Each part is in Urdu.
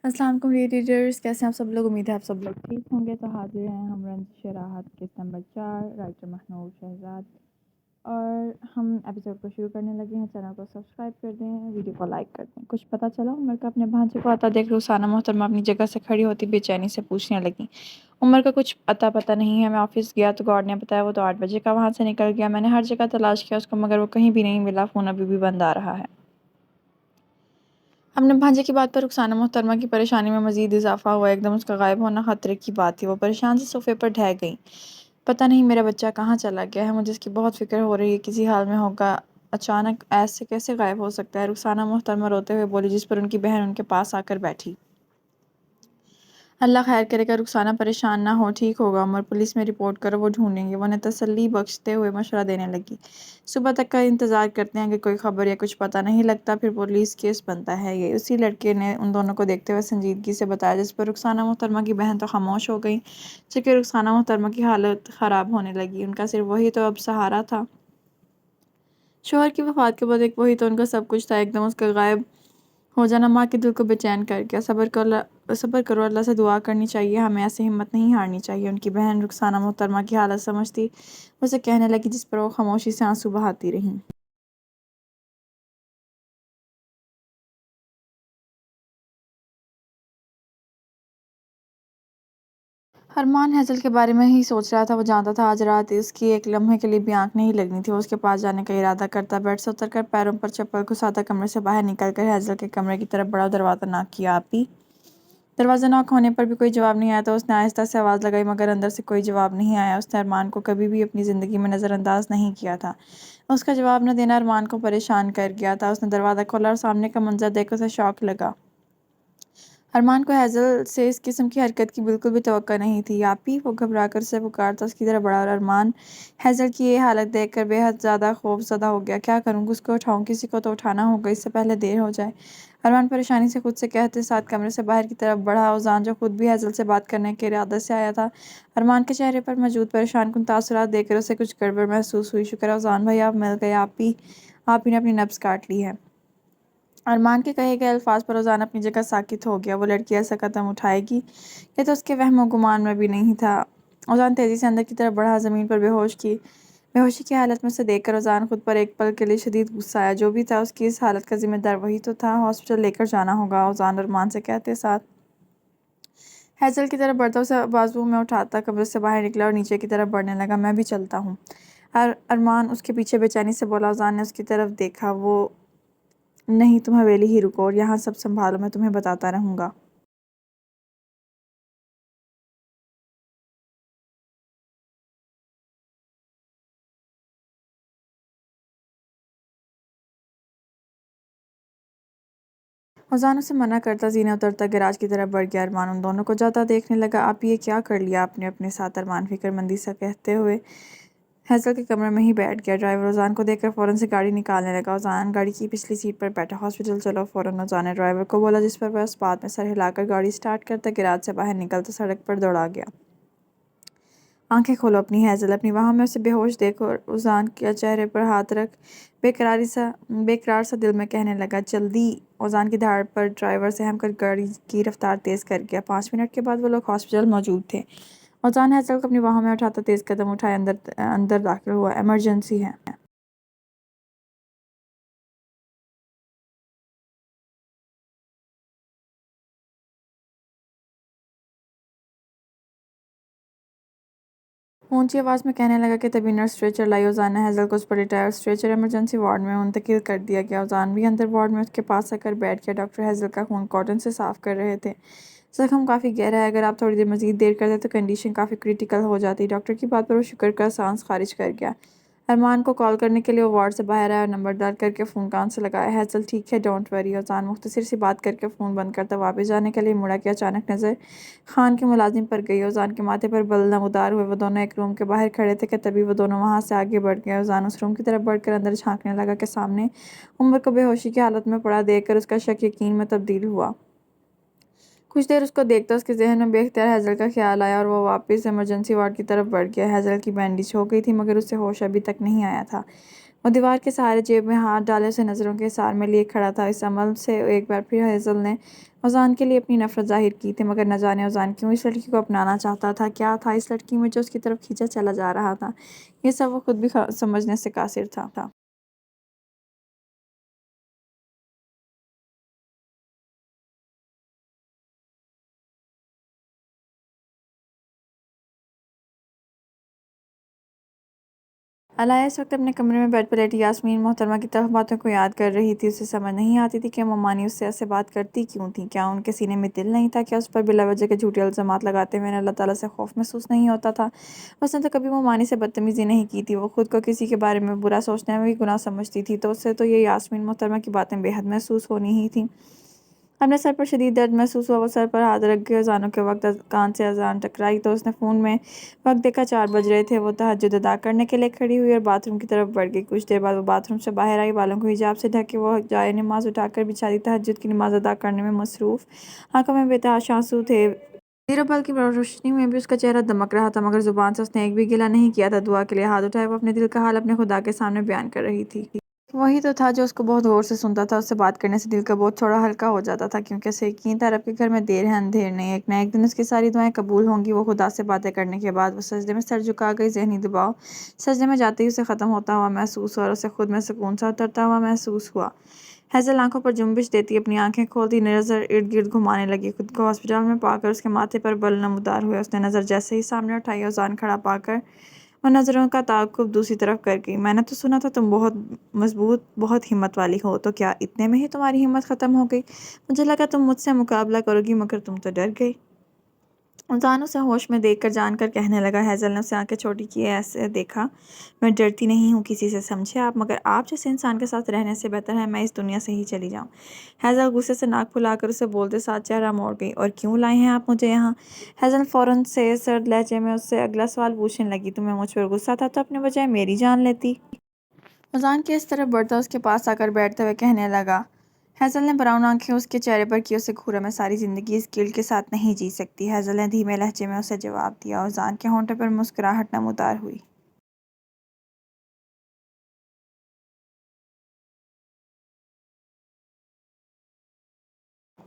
السلام علیکم ریڈرز، کیسے ہیں آپ سب لوگ؟ امید ہے آپ سب لوگ ٹھیک ہوں گے۔ تو حاضر ہیں ہم رنجش راحت قسط نمبر 4، رائٹر محنود شہزاد، اور ہم ایپیسوڈ کو شروع کرنے لگے ہیں۔ چینل کو سبسکرائب کر دیں، ویڈیو کو لائک کر دیں۔ کچھ پتہ چلا عمر کا اپنے بھانجے کو آتا دیکھ رخسانہ محترمہ اپنی جگہ سے کھڑی ہوتی بے چینی سے پوچھنے لگیں، عمر کا کچھ اتا پتہ نہیں ہے؟ میں آفس گیا تو گارڈ نے بتایا وہ تو 8 بجے کا وہاں سے نکل گیا۔ میں نے ہر جگہ تلاش کیا اس کو، مگر وہ کہیں بھی نہیں ملا۔ فون ابھی بھی بند آ رہا ہے۔ اپنے بھانجے کی بات پر رخسانہ محترمہ کی پریشانی میں مزید اضافہ ہوا۔ ایک دم اس کا غائب ہونا خطرے کی بات تھی۔ وہ پریشان سے صوفے پر ڈھہ گئیں۔ پتہ نہیں میرا بچہ کہاں چلا گیا ہے، مجھے اس کی بہت فکر ہو رہی ہے، کسی حال میں ہوگا، اچانک ایسے کیسے غائب ہو سکتا ہے؟ رخسانہ محترمہ روتے ہوئے بولی، جس پر ان کی بہن ان کے پاس آ کر بیٹھی۔ اللہ خیر کرے گا رخسانہ، پریشان نہ ہو، ٹھیک ہوگا عمر، پولیس میں رپورٹ کرو، وہ ڈھونڈیں گے۔ وہ انہیں تسلی بخشتے ہوئے مشورہ دینے لگی۔ صبح تک کا انتظار کرتے ہیں کہ کوئی خبر یا کچھ پتہ نہیں لگتا، پھر پولیس کیس بنتا ہے۔ یہ اسی لڑکے نے ان دونوں کو دیکھتے ہوئے سنجیدگی سے بتایا، جس پر رخسانہ محترمہ کی بہن تو خاموش ہو گئی، چونکہ رخسانہ محترمہ کی حالت خراب ہونے لگی۔ ان کا صرف وہی تو اب سہارا تھا۔ شوہر کی وفات کے بعد ایک وہی تو ان کا سب کچھ تھا، ایک دم اس کا غائب ہو جانا ماں کے دل کو بے چین کر گیا۔ صبر کرو، اللہ سے دعا کرنی چاہیے، ہمیں ایسے ہمت نہیں ہارنی چاہیے۔ ان کی بہن رخسانہ محترمہ کی حالت سمجھتی اسے کہنے لگی، جس پر وہ خاموشی سے آنسو بہاتی رہیں۔ ارمان ہیزل کے بارے میں ہی سوچ رہا تھا۔ وہ جانتا تھا آج رات اس کی ایک لمحے کے لیے بھی آنکھ نہیں لگنی تھی۔ وہ اس کے پاس جانے کا ارادہ کرتا، بیڈ سے اتر کر پیروں پر چپل گھساتا کمرے سے باہر نکل کر ہیزل کے کمرے کی طرف بڑھا، دروازہ ناک کیا۔ آپی! دروازہ ناک ہونے پر بھی کوئی جواب نہیں آیا تو اس نے آہستہ سے آواز لگائی، مگر اندر سے کوئی جواب نہیں آیا۔ اس نے ارمان کو کبھی بھی اپنی زندگی میں نظر انداز نہیں کیا تھا۔ اس کا جواب نہ دینا ارمان کو پریشان کر گیا تھا۔ اس نے دروازہ کھولا اور سامنے کا منظر دیکھ اسے شوق لگا۔ ارمان کو ہیزل سے اس قسم کی حرکت کی بالکل بھی توقع نہیں تھی۔ آپی! وہ گھبرا کر اسے پکارتا اس کی طرف بڑھا، اور ارمان ہیزل کی یہ حالت دیکھ کر بے حد زیادہ خوف زدہ ہو گیا۔ کیا کروں؟ کس کو اٹھاؤں؟ کسی کو تو اٹھانا ہوگا، اس سے پہلے دیر ہو جائے۔ ارمان پریشانی سے خود سے کہتے ساتھ کمرے سے باہر کی طرف بڑھا۔ اذان، جو خود بھی ہیزل سے بات کرنے کے ارادے سے آیا تھا، ارمان کے چہرے پر موجود پریشان کن تاثرات دیکھ کر اسے کچھ گڑبڑ محسوس ہوئی۔ شکر ہے اذان بھائی، آپ مل گئے۔ آپ ہی نے اپنی نبض کاٹ لی ہے۔ ارمان کے کہے گئے الفاظ پر اذان اپنی جگہ ساکت ہو گیا۔ وہ لڑکی ایسا قدم اٹھائے گی یہ تو اس کے وہم و گمان میں بھی نہیں تھا۔ اذان تیزی سے اندر کی طرف بڑھا، زمین پر بے ہوشی کی حالت میں اسے دیکھ کر اذان خود پر ایک پل کے لیے شدید غصہ آیا۔ جو بھی تھا، اس کی اس حالت کا ذمہ دار وہی تو تھا۔ ہاسپٹل لے کر جانا ہوگا، اذان ارمان سے کہتے ساتھ ہیزل کی طرف بڑھتا اسے بازو میں اٹھاتا کمرے سے باہر نکلا اور نیچے کی طرف بڑھنے لگا۔ میں بھی چلتا ہوں، ارمان اس کے پیچھے بے چینی سے بولا۔ اذان نے اس کی طرف دیکھا۔ وہ نہیں، تم حویلی ہی رکو اور یہاں سب سنبھالو، میں تمہیں بتاتا رہوں گا۔ اذان اسے منع کرتا زینے اترتا گیراج کی طرف بڑھ گیا۔ ارمان ان دونوں کو جاتا دیکھنے لگا۔ آپ یہ کیا کر لیا آپ نے اپنے ساتھ؟ ارمان فکر مندی سے کہتے ہوئے ہیزل کے کمرے میں ہی بیٹھ گیا۔ ڈرائیور اذان کو دیکھ کر فوراً سے گاڑی نکالنے لگا۔ اذان گاڑی کی پچھلی سیٹ پر بیٹھا۔ ہاسپٹل چلو فوراً، اذان نے ڈرائیور کو بولا، جس پر وہ اس بات میں سر ہلا کر گاڑی سٹارٹ کرتا گیراج سے باہر نکلتا سڑک پر دوڑا گیا۔ آنکھیں کھولو اپنی ہیزل، اپنی باہوں میں اسے بے ہوش دیکھو، اور اذان کے چہرے پر ہاتھ رکھ بے قرار سا دل میں کہنے لگا، جلدی! اذان کی دھاڑ پر ڈرائیور سہم کر گاڑی کی رفتار تیز کر گیا۔ 5 منٹ کے بعد وہ لوگ ہاسپٹل موجود تھے۔ اذان ہیزل کو اپنی باہوں میں اٹھاتا تیز قدم اٹھائے اندر داخل ہوا۔ ایمرجنسی ہے۔ اونچی آواز میں کہنے لگا کہ طبی نرس اسٹریچر لائی۔ اذان نے ہیزل کو اس پر لٹایا اور اسٹریچر ایمرجنسی وارڈ میں منتقل کر دیا گیا۔ اذان بھی اندر وارڈ میں اس کے پاس آ کر بیٹھ گیا۔ ڈاکٹر ہیزل کا خون کاٹن سے صاف کر رہے تھے۔ زخم کافی گہرا ہے، اگر آپ تھوڑی دیر مزید دیر کرتے تو کنڈیشن کافی کریٹیکل ہو جاتی۔ ڈاکٹر کی بات پر وہ شکر کا سانس خارج کر گیا۔ ارمان کو کال کرنے کے لیے وہ وارڈ سے باہر آیا اور نمبر ڈال کر کے فون کان سے لگایا۔ ہیزل ٹھیک ہے، ڈونٹ وری۔ اذان مختصر سی بات کر کے فون بند کرتا واپس جانے کے لیے مڑا کہ اچانک نظر خان کے ملازم پر گئی۔ اذان کے ماتھے پر بل نمودار ہوئے۔ وہ دونوں ایک روم کے باہر کھڑے تھے کہ تبھی وہ دونوں وہاں سے آگے بڑھ گئے۔ اذان اس روم کی طرف بڑھ کر اندر جھانکنے لگا کہ سامنے عمر کو بے ہوشی کی حالت میں پڑا دیکھ کر اس کا شک یقین میں تبدیل ہوا۔ کچھ دیر اس کو دیکھتا اس کے ذہن میں بے اختیار ہیزل کا خیال آیا اور وہ واپس ایمرجنسی وارڈ کی طرف بڑھ گیا۔ ہیزل کی بینڈیج ہو گئی تھی، مگر اسے ہوش ابھی تک نہیں آیا تھا۔ وہ دیوار کے سہارے جیب میں ہاتھ ڈالے اسے نظروں کے اثار میں لیے کھڑا تھا۔ اس عمل سے ایک بار پھر ہیزل نے اوزان کے لیے اپنی نفرت ظاہر کی تھی، مگر نہ جانے اوزان کیوں اس لڑکی کو اپنانا چاہتا تھا۔ کیا تھا اس لڑکی میں جو اس کی طرف کھینچا چلا جا رہا تھا؟ یہ سب وہ خود بھی سمجھنے سے قاصر تھا۔ علاء اس وقت اپنے کمرے میں بیڈ پر لیٹی یاسمین محترمہ کی تلخ باتوں کو یاد کر رہی تھی۔ اسے سمجھ نہیں آتی تھی کہ ممانی اس سے ایسے بات کرتی کیوں تھیں۔ کیا ان کے سینے میں دل نہیں تھا؟ کیا اس پر بلا وجہ کے جھوٹے الزامات لگاتے ہوئے انہیں اللہ تعالیٰ سے خوف محسوس نہیں ہوتا تھا؟ اس نے تو کبھی ممانی سے بدتمیزی نہیں کی تھی۔ وہ خود کو کسی کے بارے میں برا سوچنے میں بھی گناہ سمجھتی تھی، تو اسے تو یہ یاسمین محترمہ کی باتیں بے حد محسوس ہونی ہی تھیں۔ اپنے سر پر شدید درد محسوس ہوا۔ وہ سر پر ہاتھ رکھ کے اذانوں کے وقت کان سے اذان ٹکرائی تو اس نے فون میں وقت دیکھا، 4 بج رہے تھے۔ وہ تہجد ادا کرنے کے لیے کھڑی ہوئی اور باتھ روم کی طرف بڑھ گئی۔ کچھ دیر بعد وہ باتھ روم سے باہر آئی، بالوں کو حجاب سے ڈھکے وہ جائے نماز اٹھا کر بچھا دی، تہجد کی نماز ادا کرنے میں مصروف۔ آنکھوں میں بے تحاشا آنسو تھے۔ زیر و بال کی روشنی میں بھی اس کا چہرہ دمک رہا تھا، مگر زبان سے اس نے ایک بھی گلہ نہیں کیا تھا۔ دعا کے لیے ہاتھ اٹھائے وہ اپنے دل کا حال اپنے خدا کے سامنے بیان کر رہی تھی۔ وہی تو تھا جو اس کو بہت غور سے سنتا تھا۔ اس سے بات کرنے سے دل کا بوجھ تھوڑا ہلکا ہو جاتا تھا، کیونکہ اسے یقین تھا رب کے گھر میں دیر ہے اندھیر نہیں، ایک نہ ایک دن اس کی ساری دعائیں قبول ہوں گی۔ وہ خدا سے باتیں کرنے کے بعد وہ سجدے میں سر جھکا گئی۔ ذہنی دباؤ سجدے میں جاتے ہی اسے ختم ہوتا ہوا محسوس ہوا اور اسے خود میں سکون سا اترتا ہوا محسوس ہوا۔ ہیزل آنکھوں پر جنبش دیتی اپنی آنکھیں کھولتی نظر ارد گرد گھمانے لگی۔ خود کو ہاسپٹل میں پا کر اس کے ماتھے پر بل نمودار ہوئے۔ اس نے نظر جیسے ہی سامنے اٹھائی، اوزان کھڑا پا کر وہ نظروں کا تعاقب دوسری طرف کر گئی۔ میں نے تو سنا تھا تم بہت مضبوط، بہت ہمت والی ہو، تو کیا اتنے میں ہی تمہاری ہمت ختم ہو گئی؟ مجھے لگا تم مجھ سے مقابلہ کرو گی، مگر تم تو ڈر گئی۔ اوزان اسے ہوش میں دیکھ کر جان کر کہنے لگا۔ ہیزل نے اسے آنکھیں چھوٹی کیے ایسے دیکھا۔ میں ڈرتی نہیں ہوں کسی سے، سمجھے آپ، مگر آپ جیسے انسان کے ساتھ رہنے سے بہتر ہے میں اس دنیا سے ہی چلی جاؤں۔ ہیزل غصے سے ناک پھلا کر اسے بولتے ساتھ چہرہ موڑ گئی۔ اور کیوں لائے ہیں آپ مجھے یہاں؟ ہیزل فوراً سے سرد لہجے میں اس سے اگلا سوال پوچھنے لگی۔ تمہیں مجھ پر غصہ تھا تو اپنے بجائے میری جان لیتی۔ اوزان کے اس طرف بڑھتا اس کے پاس آ کر بیٹھتے ہوئے کہنے لگا۔ ہیزل نے براؤن آنکھیں اس کے چہرے پر کی۔ اسے گھورا، میں ساری زندگی اس گلڈ کے ساتھ نہیں جی سکتی، ہیزل نے دھیمے لہجے میں اسے جواب دیا۔ اوزان کے ہونٹوں پر مسکراہٹ نمودار ہوئی۔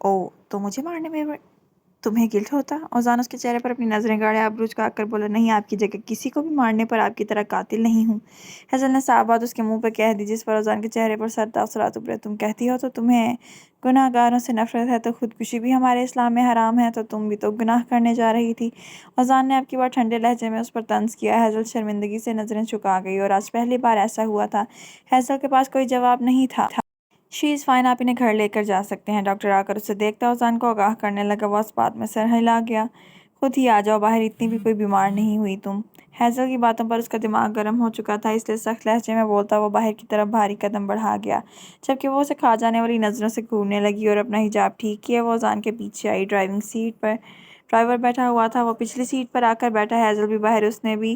او تو مجھے مارنے میں تمہیں گلٹ ہوتا؟ اوزان اس کے چہرے پر اپنی نظریں گاڑے آبرو جھکا کر بولا۔ نہیں، آپ کی جگہ کسی کو بھی مارنے پر آپ کی طرح قاتل نہیں ہوں۔ ہیزل نے صاف بات اس کے منہ پہ کہہ دی، جس پر اوزان کے چہرے پر سرد تاثرات ابھرے۔ تم کہتی ہو تو تمہیں گناہ گاروں سے نفرت ہے، تو خودکشی بھی ہمارے اسلام میں حرام ہے، تو تم بھی تو گناہ کرنے جا رہی تھی۔ اوزان نے اب کی بار ٹھنڈے لہجے میں اس پر طنز کیا۔ ہیزل شرمندگی سے نظریں جھکا گئی، اور آج پہلی بار ایسا ہوا تھا۔ ہیزل کے پاس کوئی جواب نہیں تھا۔ شی از فائن، آپ انہیں گھر لے کر جا سکتے ہیں۔ ڈاکٹر آ کر اسے دیکھتا اوزان کو آگاہ کرنے لگا۔ وہ اس بات میں سر ہلا گیا۔ خود ہی آ جاؤ باہر، اتنی بھی کوئی بیمار نہیں ہوئی تم۔ ہیزل کی باتوں پر اس کا دماغ گرم ہو چکا تھا، اس لیے سخت لہجے میں بولتا وہ باہر کی طرف بھاری قدم بڑھا گیا، جبکہ وہ اسے کھا جانے والی نظروں سے گھورنے لگی اور اپنا حجاب ٹھیک کیے وہ اوزان کے پیچھے آئی۔ ڈرائیونگ سیٹ پر ڈرائیور بیٹھا ہوا تھا، وہ پچھلی سیٹ پر آ کر بیٹھا۔ ہیزل بھی باہر، اس نے بھی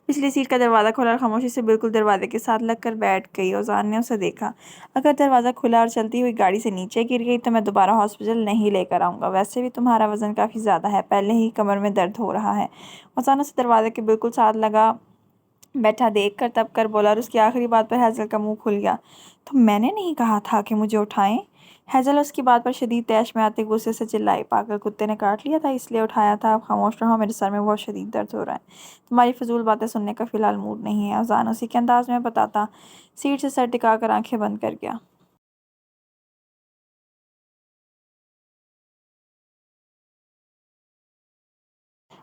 پچھلی سیٹ کا دروازہ کھولا اور خاموشی سے بالکل دروازے کے ساتھ لگ کر بیٹھ گئی۔ اوزان نے اسے دیکھا۔ اگر دروازہ کھلا اور چلتی ہوئی گاڑی سے نیچے گر گئی تو میں دوبارہ ہاسپٹل نہیں لے کر آؤں گا، ویسے بھی تمہارا وزن کافی زیادہ ہے، پہلے ہی کمر میں درد ہو رہا ہے۔ اوزان اسے دروازے کے بالکل ساتھ لگا بیٹھا دیکھ کر تب کر بولا، اور اس کی آخری بات پر ہیزل کا منہ کھل گیا۔ تو میں نے نہیں کہا تھا کہ مجھے اٹھائیں؟ ہیزل اس کی بات پر شدید طیش میں آتے غصے سے چلائی۔ پاگل کتے نے کاٹ لیا تھا اس لیے اٹھایا تھا؟ اب خاموش رہو، میرے سر میں بہت شدید درد ہو رہا ہے، تمہاری فضول باتیں سننے کا فی الحال موڈ نہیں ہے۔ اوزان اسی کے انداز میں بتاتا سیٹ سے سر ٹکا کر آنکھیں بند کر گیا۔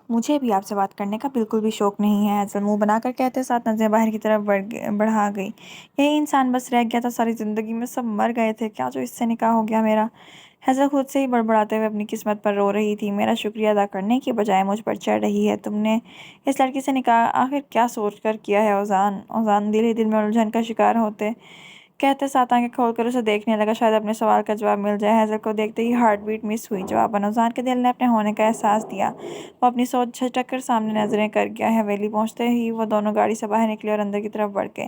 مجھے بھی آپ سے بات کرنے کا بالکل بھی شوق نہیں ہے، ہیزل منہ بنا کر کہتے ساتھ نظریں باہر کی طرف بڑھا گئی۔ یہی انسان بس رہ گیا تھا ساری زندگی میں، سب مر گئے تھے، کیا جو اس سے نکاح ہو گیا میرا؟ ہیزل خود سے ہی بڑبڑاتے ہوئے اپنی قسمت پر رو رہی تھی۔ میرا شکریہ ادا کرنے کی بجائے مجھ پر چڑھ رہی ہے۔ تم نے اس لڑکی سے نکاح آخر کیا سوچ کر کیا ہے اوزان؟ اوزان دل ہی دل میں الجھن کا شکار ہوتے کہتے ساتھ آنکھیں کھول کر اسے دیکھنے لگا، شاید اپنے سوال کا جواب مل جائے۔ ہیزل کو دیکھتے ہی ہارٹ بیٹ مس ہوئی۔ جواباً اوزان کے دل نے اپنے ہونے کا احساس دیا۔ وہ اپنی سوچ جھٹک کر سامنے نظریں کر گیا۔ حویلی پہنچتے ہی وہ دونوں گاڑی سے باہر نکلے اور اندر کی طرف بڑھ گئے۔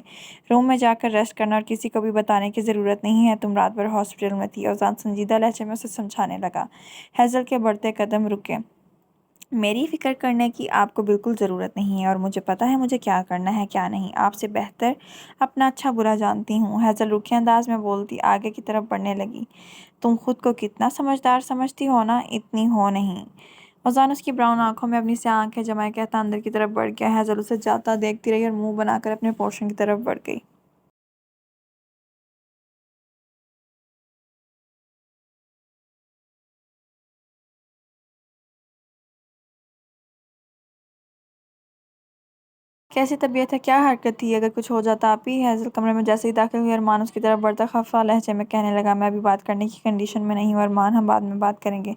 روم میں جا کر ریسٹ کرنا، اور کسی کو بھی بتانے کی ضرورت نہیں ہے تم رات بھر ہاسپٹل میں تھی، اوزان سنجیدہ لہجے میں اسے سمجھانے لگا۔ ہیزل کے بڑھتے قدم رکے۔ میری فکر کرنے کی آپ کو بالکل ضرورت نہیں ہے، اور مجھے پتہ ہے مجھے کیا کرنا ہے کیا نہیں۔ آپ سے بہتر اپنا اچھا برا جانتی ہوں، ہیزل روکھے انداز میں بولتی آگے کی طرف بڑھنے لگی۔ تم خود کو کتنا سمجھدار سمجھتی ہو نا، اتنی ہو نہیں۔ فضان اس کی براؤن آنکھوں میں اپنی سیاہ آنکھیں جمائے کہتا اندر کی طرف بڑھ گیا۔ ہیزل اسے جاتا دیکھتی رہی اور منہ بنا کر اپنے پورشن کی طرف بڑھ گئی۔ کیسی طبیعت ہے، کیا حرکت تھی، اگر کچھ ہو جاتا آپ ہی؟ ہیزل کمرے میں جیسے ہی داخل ہوئی ارمان اس کی طرف بڑھتا خفا لہجے میں کہنے لگا، میں ابھی بات کرنے کی کنڈیشن میں نہیں ہوں ارمان، ہم بعد میں بات کریں گے۔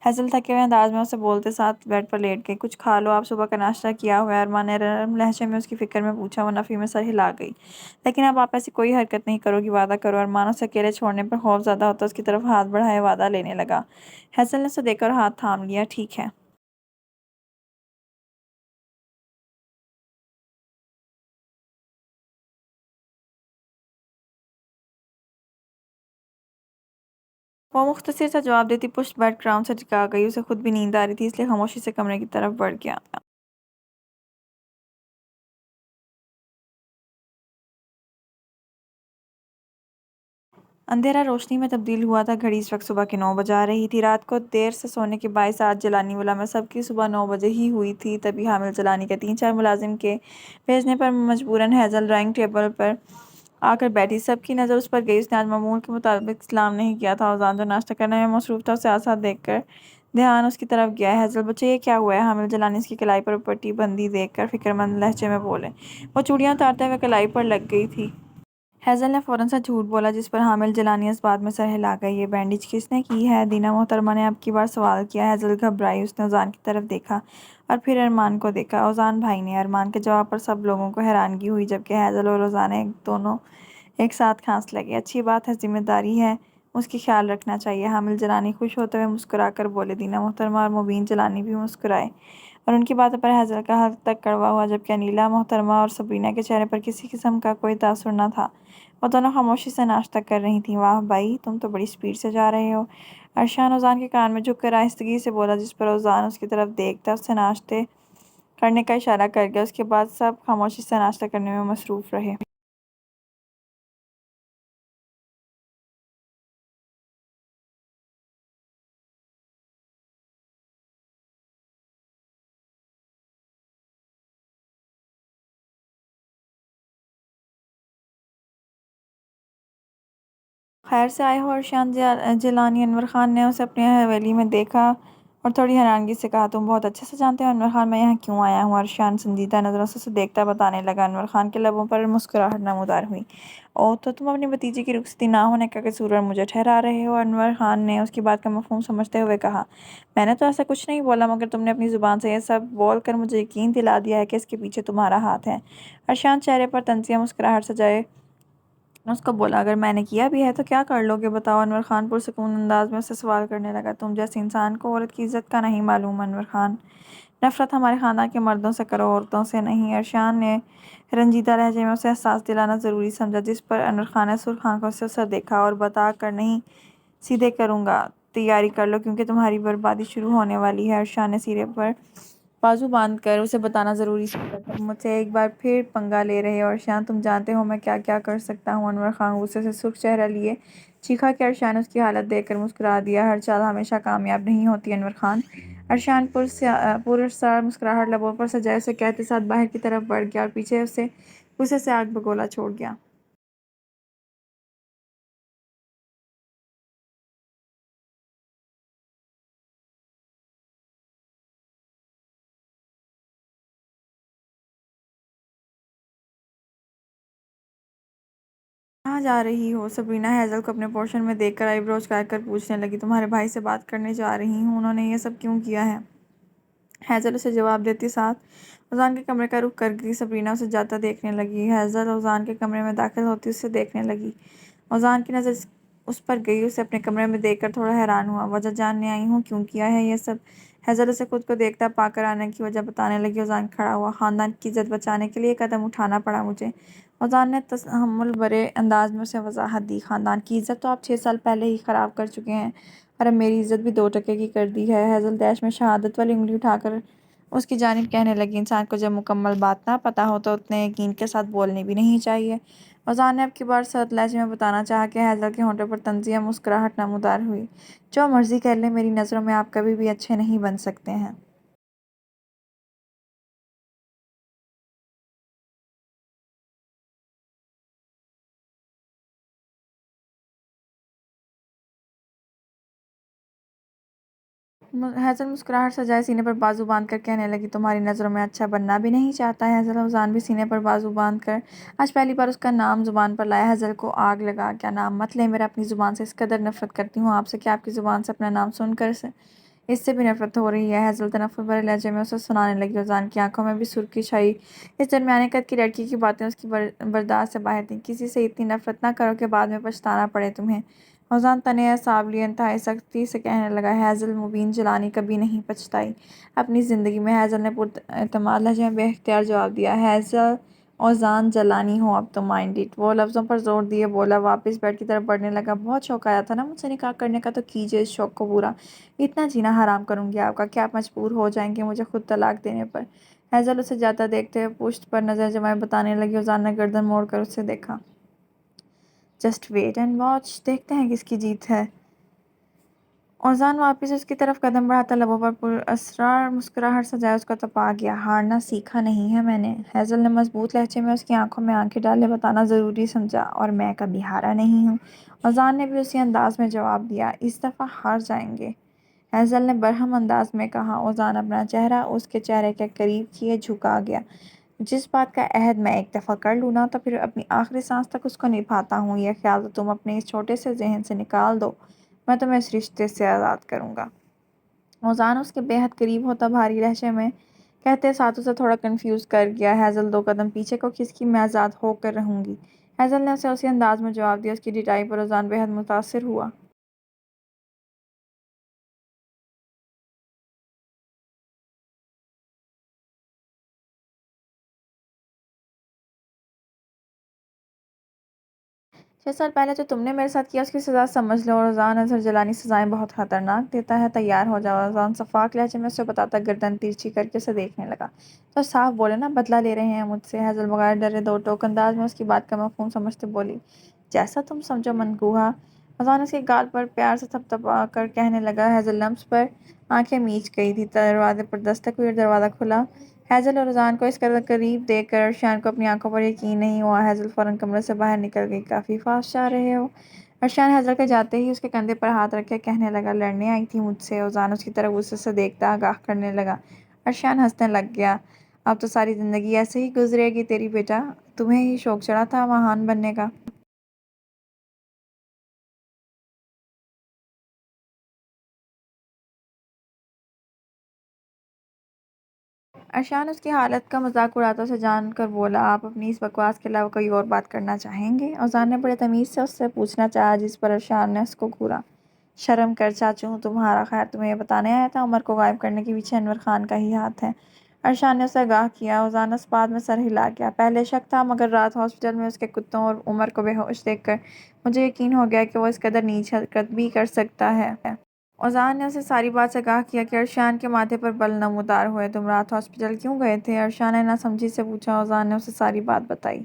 ہیزل تھکے ہوئے انداز میں اسے بولتے ساتھ بیڈ پر لیٹ گئی۔ کچھ کھا لو، آپ صبح کا ناشتہ کیا ہوا ہے؟ ارمان نے نرم لہجے میں اس کی فکر میں پوچھا۔ وہ نفی میں سر ہلا گئی۔ لیکن اب آپ ایسی کوئی حرکت نہیں کرو گی، وعدہ کرو۔ ارمان اسے اکیلے چھوڑنے پر خوف زدہ ہوتا اس کی طرف ہاتھ بڑھائے وعدہ لینے لگا۔ ہیزل نے اسے دیکھ کر ہاتھ تھام لیا۔ ٹھیک ہے۔ وہ مختصر سا جواب دیتی پشت بیڈ گراؤنڈ سے ٹکا گئی۔ اسے خود بھی نیند آ رہی تھی، اس لیے خاموشی سے کمرے کی طرف بڑھ گیا۔ اندھیرا روشنی میں تبدیل ہوا تھا۔ گھڑی اس وقت صبح کے 9 بجا رہی تھی۔ رات کو دیر سے سونے کے باعث آج جیلانی ولا میں سب کی صبح 9 بجے ہی ہوئی تھی۔ تبھی حامل جیلانی کے 3-4 ملازم کے بھیجنے پر مجبوراً ہیزل ڈرائنگ ٹیبل پر آ کر بیٹھی۔ سب کی نظر اس پر گئی۔ اس نے آج معمول کے مطابق سلام نہیں کیا تھا۔ اذان جو ناشتہ کرنے میں مصروف تھا اسے آسا دیکھ کر دھیان اس کی طرف گیا۔ ہیزل بچے یہ کیا ہوا ہے؟ حامل جیلانی اس کی کلائی پر پٹی بندی دیکھ کر فکرمند لہجے میں بولے۔ وہ چوڑیاں اتارتے ہوئے کلائی پر لگ گئی تھی۔ ہیزل نے فوراً سا جھوٹ بولا، جس پر حامل جیلانی اس بات میں سر ہلا گئی۔ یہ بینڈیج کس نے کی ہے؟ دینا محترمہ نے اب کی بار سوال کیا۔ ہیزل گھبرائی۔ اس نے اذان کی طرف دیکھا اور پھر ارمان کو دیکھا۔ اذان بھائی نے۔ ارمان کے جواب پر سب لوگوں کو حیرانگی ہوئی، جبکہ ہیزل اور اذان دونوں ایک ساتھ کھانس لگے۔ اچھی بات ہے، ذمہ داری ہے، اس کی خیال رکھنا چاہیے۔ حامل جیلانی خوش ہوتے ہوئے مسکرا کر بولے۔ دینا محترمہ اور مبین جیلانی بھی مسکرائے اور ان کی باتوں پر ہیزل کا حلق تک کڑوا ہوا، جبکہ انیلا محترمہ اور سبرینا کے چہرے پر کسی قسم کا کوئی تاثر نہ تھا۔ وہ دونوں خاموشی سے ناشتہ کر رہی تھیں۔ واہ بھائی، تم تو بڑی سپیڈ سے جا رہے ہو، ارشان اذان کے کان میں جھک کر آہستگی سے بولا، جس پر اذان اس کی طرف دیکھتا اس سے ناشتے کرنے کا اشارہ کر گیا۔ اس کے بعد سب خاموشی سے ناشتہ کرنے میں مصروف رہے۔ خیر سے آئے ہو ارشان جیلانی؟ انور خان نے اسے اپنی حویلی میں دیکھا اور تھوڑی حیرانگی سے کہا۔ تم بہت اچھے سے جانتے ہو انور خان میں یہاں کیوں آیا ہوں؟ ارشان سنجیدہ نظروں سے اسے دیکھتا بتانے لگا۔ انور خان کے لبوں پر مسکراہٹ نمودار ہوئی۔ اوہ، تو تم اپنی بھتیجی کی رخصتی نہ ہونے کا قصور مجھے ٹھہرا رہے ہو؟ انور خان نے اس کی بات کا مفہوم سمجھتے ہوئے کہا۔ میں نے تو ایسا کچھ نہیں بولا، مگر تم نے اپنی زبان سے یہ سب بول کر مجھے یقین دلا دیا ہے کہ اس کے پیچھے تمہارا ہاتھ ہے۔ ارشان چہرے پر طنزیہ مسکراہٹ سجائے اس کو بولا۔ اگر میں نے کیا بھی ہے تو کیا کر لو گے بتاؤ؟ انور خان پرسکون انداز میں اسے سوال کرنے لگا۔ تم جیسے انسان کو عورت کی عزت کا نہیں معلوم انور خان۔ نفرت ہمارے خاندان کے مردوں سے کرو، عورتوں سے نہیں۔ ارشان نے رنجیدہ لہجے میں اسے احساس دلانا ضروری سمجھا، جس پر انور خان نے سرخ آنکھوں سے اسے دیکھا۔ اور بتا کر نہیں، سیدھے کروں گا، تیاری کر لو کیونکہ تمہاری بربادی شروع ہونے والی ہے۔ ارشان نے سینے پر بازو باندھ کر اسے بتانا ضروری سمجھا۔ تم مجھ سے ایک بار پھر پنگا لے رہے ہو ارشان، تم جانتے ہو میں کیا کیا کر سکتا ہوں؟ انور خان غصے سے سرخ چہرہ لیے چیخا کہ ارشان نے اس کی حالت دیکھ کر مسکرا دیا۔ ہر چال ہمیشہ کامیاب نہیں ہوتی انور خان۔ ارشان پراسرار مسکراہٹ لبوں پر سجائے اسے کہتے ساتھ باہر کی طرف بڑھ گیا اور پیچھے اسے غصے سے آگ بگولا چھوڑ گیا۔ کہاں جا رہی ہو؟ سبرینا ہیزل کو اپنے پورشن میں دیکھ کر آئی برو اچکا کر پوچھنے لگی۔ تمہارے بھائی سے بات کرنے جا رہی ہوں، انہوں نے یہ سب کیوں کیا ہے؟ ہیزل اسے جواب دیتے ساتھ اذان کے کمرے کا رخ کر گئی۔ سبرینا اسے جاتا دیکھنے لگی۔ ہیزل اذان کے کمرے میں داخل ہوتی اسے دیکھنے لگی۔ اذان کی نظر اس پر گئی، اسے اپنے کمرے میں دیکھ کر تھوڑا حیران ہوا۔ وجہ جاننے آئی ہوں، کیوں کیا ہے یہ سب؟ ہیزل اسے خود کو دیکھتا پا کر آنے کی وجہ بتانے لگی۔ اذان کھڑا ہوا۔ خاندان کی عزت بچانے کے لیے یہ قدم اٹھانا پڑا مجھے۔ اذان نے تحمل بھرے انداز میں اسے وضاحت دی۔ خاندان کی عزت تو آپ 6 سال پہلے ہی خراب کر چکے ہیں۔ اور اب میری عزت بھی 2 ٹکے کی کر دی ہے۔ ہیزل دیش میں شہادت والی انگلی اٹھا کر اس کی جانب کہنے لگی، انسان کو جب مکمل بات نہ پتہ ہو تو اتنے یقین کے ساتھ بولنی بھی نہیں چاہیے۔ اوزان نے اب کی بار سرد لہجے میں بتانا چاہا کہ ہیزل کے ہونٹوں پر طنزیہ مسکراہٹ نمودار ہوئی۔ جو مرضی کر لیں، میری نظروں میں آپ کبھی بھی اچھے نہیں بن سکتے ہیں۔ ہیزل مسکراہٹ سجائے سینے پر بازو باندھ کر کہنے لگی، تمہاری نظروں میں اچھا بننا بھی نہیں چاہتا ہے ہیزل۔ اوزان بھی سینے پر بازو باندھ کر آج پہلی بار اس کا نام زبان پر لایا۔ ہیزل کو آگ لگا، کیا نام مت لیں میرا، اپنی زبان سے اس قدر نفرت کرتی ہوں آپ سے کہ آپ کی زبان سے اپنا نام سن کر اس سے بھی نفرت ہو رہی ہے۔ ہیزل تنفر بھرے لہجے میں اسے سنانے لگی۔ اوزان کی آنکھوں میں بھی سرخی چھائی۔ اس درمیانے قد کی لڑکی کی باتیں اس کی برداشت سے باہر تھیں۔ کسی سے اتنی نفرت نہ کرو کہ بعد میں پچھتانا پڑے تمہیں۔ اوزان تنِ اعصاب لیے انتہائی سختی سے کہنے لگا، ہیزل مبین جیلانی کبھی نہیں پچھتائی اپنی زندگی میں۔ ہیزل نے پراعتماد لہجے میں بے اختیار جواب دیا، ہیزل اوزان جیلانی ہوں اب تو، مائنڈ اٹ۔ وہ لفظوں پر زور دیے بولا، واپس بیڈ کی طرف بڑھنے لگا۔ بہت شوق آیا تھا نا مجھ سے نکاح کرنے کا، تو کیجئے اس شوق کو پورا۔ اتنا جینا حرام کروں گی آپ کا کہ آپ مجبور ہو جائیں گے مجھے خود طلاق دینے پر۔ ہیزل اسے جاتا دیکھتے ہوئے پشت پر نظر جمائے بتانے لگی۔ اوزان نے گردن موڑ کر اسے دیکھا۔ جسٹ ویٹ اینڈ واچ، دیکھتے ہیں کس کی جیت ہے۔ اوزان واپس اس کی طرف قدم بڑھاتا لبوں پر پراسرار مسکراہٹ سجائے اس کو تپا گیا، ہارنا سیکھا نہیں ہے میں نے۔ ہیزل نے مضبوط لہجے میں اس کی آنکھوں میں آنکھیں ڈالے بتانا ضروری سمجھا، اور میں کبھی ہارا نہیں ہوں۔ اوزان نے بھی اسی انداز میں جواب دیا، اس دفعہ ہار جائیں گے، ہیزل نے برہم انداز میں کہا۔ اوزان اپنا چہرہ اس کے چہرے کے قریب کیے جھکا گیا، جس بات کا عہد میں ایک دفعہ کر لوں نا تو پھر اپنی آخری سانس تک اس کو نبھاتا ہوں۔ یہ خیال تو تم اپنے اس چھوٹے سے ذہن سے نکال دو، میں تمہیں اس رشتے سے آزاد کروں گا۔ اوزان اس کے بے حد قریب ہوتا بھاری لہجے میں کہتے ساتھ اسے تھوڑا کنفیوز کر گیا، ہیزل 2 قدم پیچھے کو کھسکی، میں آزاد ہو کر رہوں گی۔ ہیزل نے اسے اسی انداز میں جواب دیا۔ اس کی ڈٹائی پر اوزان بے حد متاثر ہوا۔ چھ سال پہلے جو تم نے میرے ساتھ کیا اس کی سزا سمجھ لو۔ اوزان اظہر جیلانی سزائیں بہت خطرناک دیتا ہے، تیار ہو جاؤ۔ اوزان شفاف لہجے میں اسے بتاتا گردن ترچھی کر کے اسے دیکھنے لگا، تو صاف بولے نا، بدلہ لے رہے ہیں مجھ سے۔ ہیزل بغیر ڈرے 2 ٹوک انداز میں اس کی بات کا مفہوم سمجھتے بولی، جیسا تم سمجھو منقوہا۔ اوزان اس کے گال پر پیار سے تھپتھپا کر کہنے لگا۔ ہیزل لمس پر آنکھیں میچ گئی تھی۔ دروازے پر دستک ہوئی اور دروازہ کھلا۔ ہیزل اور اوزان کو اس قدر قریب دیکھ کر ارشیان کو اپنی آنکھوں پر یقین نہیں ہوا۔ ہیزل فوراً کمرے سے باہر نکل گئی، کافی فاسٹ جا رہے ہو۔ ارشیان ہیزل کے جاتے ہی اس کے کندھے پر ہاتھ رکھ کے کہنے لگا، لڑنے آئی تھی مجھ سے؟ اوزان اس کی طرف غصے سے دیکھتا آگاہ کرنے لگا۔ ارشیان ہنسنے لگ گیا، اب تو ساری زندگی ایسے ہی گزرے گی تیری بیٹا، تمہیں ہی شوق چڑھا تھا مہان بننے کا۔ ارشیان اس کی حالت کا مذاق اڑاتا اسے جان کر بولا، آپ اپنی اس بکواس کے علاوہ کوئی اور بات کرنا چاہیں گے؟ اوزان نے بڑے تمیز سے اس سے پوچھنا چاہا، جس پر ارشیان نے اس کو گھورا۔ شرم کر چاچو، تمہارا خیر تمہیں یہ بتانے آیا تھا عمر کو غائب کرنے کے پیچھے انور خان کا ہی ہاتھ ہے۔ ارشیان نے اسے آگاہ کیا۔ اوزان اس بات میں سر ہلا گیا، پہلے شک تھا مگر رات ہاسپٹل میں اس کے کتوں اور عمر کو بے ہوش دیکھ کر مجھے یقین ہو گیا کہ وہ اس قدر نیچ حرکت بھی کر سکتا ہے۔ اوزان نے اسے ساری بات سے آگاہ کیا کہ ارشیان کے ماتھے پر بل نمودار ہوئے، تم رات ہاسپٹل کیوں گئے تھے؟ ارشیان نے ناسمجھی سے پوچھا۔ اوزان نے اسے ساری بات بتائی۔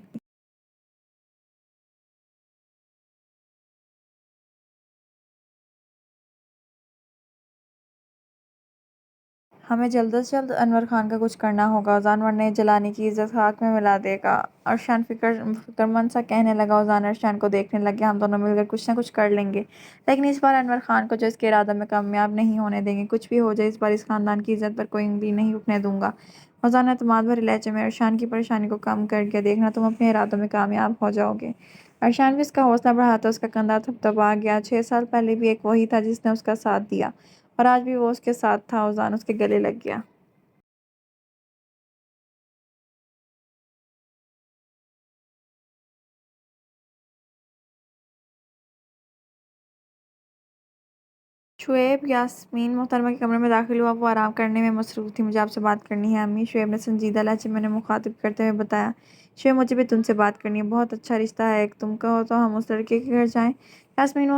ہمیں جلد از جلد انور خان کا کچھ کرنا ہوگا اوزان، ورنہ یہ جیلانی کی عزت خاک میں ملا دے گا۔ ارشیان فکرمند سا کہنے لگا۔ اوزان ارشیان کو دیکھنے لگ گیا، ہم دونوں مل کر کچھ نہ کچھ کر لیں گے، لیکن اس بار انور خان کو جو اس کے ارادوں میں کامیاب نہیں ہونے دیں گے۔ کچھ بھی ہو جائے اس بار اس خاندان کی عزت پر کوئی انگلی نہیں اٹھنے دوں گا۔ اوزان نے اعتماد بھرے لہجے میں ارشیان کی پریشانی کو کم کر کے، دیکھنا تم اپنے ارادوں میں کامیاب ہو جاؤ گے۔ ارشیان بھی اس کا حوصلہ بڑھاتا اس کا کندھا تھپتھپا گیا، 6 سال پہلے بھی ایک وہی تھا جس نے اس کا ساتھ دیا، اور آج بھی وہ اس کے ساتھ تھا۔ اوزان اس کے گلے لگ گیا۔ شعیب یاسمین محترمہ کے کمرے میں داخل ہوا، وہ آرام کرنے میں مصروف تھی۔ مجھے آپ سے بات کرنی ہے امی، شعیب نے سنجیدہ لہجے میں انہیں مخاطب کرتے ہوئے بتایا۔ شعیب، مجھے بھی تم سے بات کرنی ہے، بہت اچھا رشتہ ہے ایک، تم کہو تو ہم اس لڑکے کے گھر جائیں یاسمین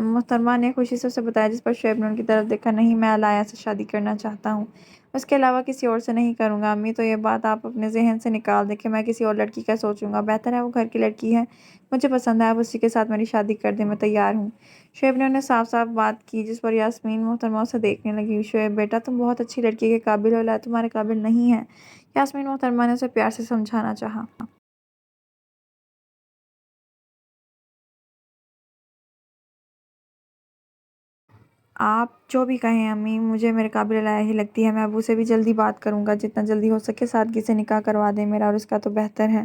محترمہ نے خوشی سے اسے بتایا، جس پر شعیب نے ان کی طرف دیکھا۔ نہیں، میں علایا سے شادی کرنا چاہتا ہوں، اس کے علاوہ کسی اور سے نہیں کروں گا امی۔ تو یہ بات آپ اپنے ذہن سے نکال دیں کہ میں کسی اور لڑکی کا سوچوں گا۔ بہتر ہے وہ گھر کی لڑکی ہے، مجھے پسند ہے، آپ اسی کے ساتھ میری شادی کر دیں، میں تیار ہوں۔ شعیب نے انہیں صاف صاف بات کی، جس پر یاسمین محترمہ اسے دیکھنے لگی۔ شعیب بیٹا، تم بہت اچھی لڑکی کے قابل ہو، علایا تمہارے قابل نہیں ہے، یاسمین محترمہ نے اسے پیار سے سمجھانا چاہا۔ آپ جو بھی کہیں امی، مجھے میرے قابل علایا ہی لگتی ہے، میں ابو سے بھی جلدی بات کروں گا، جتنا جلدی ہو سکے سادگی سے نکاح کروا دیں میرا اور اس کا تو بہتر ہے۔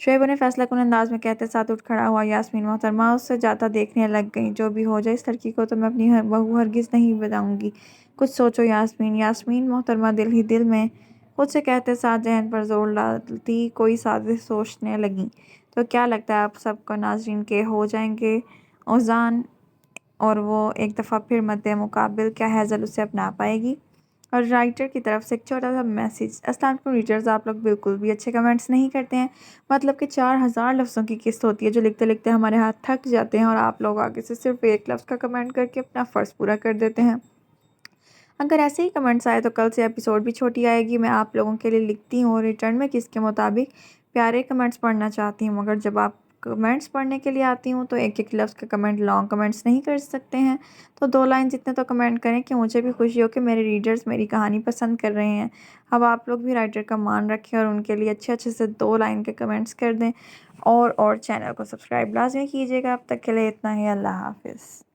شعیب انہیں فیصلہ کن انداز میں کہتے ساتھ اٹھ کھڑا ہوا۔ یاسمین محترمہ اس سے جاتا دیکھنے لگ گئیں۔ جو بھی ہو جائے، اس لڑکی کو تو میں اپنی بہو ہرگز نہیں بناؤں گی، کچھ سوچو یاسمین۔ یاسمین محترمہ دل ہی دل میں خود سے کہتے ساتھ ذہن پر زور ڈالتی کوئی سازش سوچنے لگیں۔ تو کیا لگتا ہے آپ سب کو ناظرین کے ہو جائیں گے اوزان اور وہ ایک دفعہ پھر مد مقابل، کیا ہیزل اسے اپنا پائے گی؟ اور رائٹر کی طرف سے ایک چھوٹا سا میسیج۔ السلام علیکم ریڈرز، آپ لوگ بالکل بھی اچھے کمنٹس نہیں کرتے ہیں، مطلب کہ 4000 لفظوں کی قسط ہوتی ہے جو لکھتے لکھتے ہمارے ہاتھ تھک جاتے ہیں، اور آپ لوگ آگے سے صرف ایک لفظ کا کمنٹ کر کے اپنا فرض پورا کر دیتے ہیں۔ اگر ایسے ہی کمنٹس آئے تو کل سے ایپیسوڈ بھی چھوٹی آئے گی۔ میں آپ لوگوں کے لیے لکھتی ہوں اور ریٹرن میں کس کے مطابق پیارے کمنٹس پڑھنا چاہتی ہوں، مگر جب آپ کمنٹس پڑھنے کے لیے آتی ہوں تو ایک ایک لفظ کا کمنٹ، لانگ کمنٹس نہیں کر سکتے ہیں، تو 2 لائن جتنے تو کمنٹ کریں کہ مجھے بھی خوشی ہو کہ میرے ریڈرز میری کہانی پسند کر رہے ہیں۔ اب آپ لوگ بھی رائٹر کا مان رکھیں اور ان کے لیے اچھے اچھے سے 2 لائن کے کمنٹس کر دیں، اور چینل کو سبسکرائب لازمی کیجیے گا۔ اب تک کے لیے اتنا ہی، اللہ حافظ۔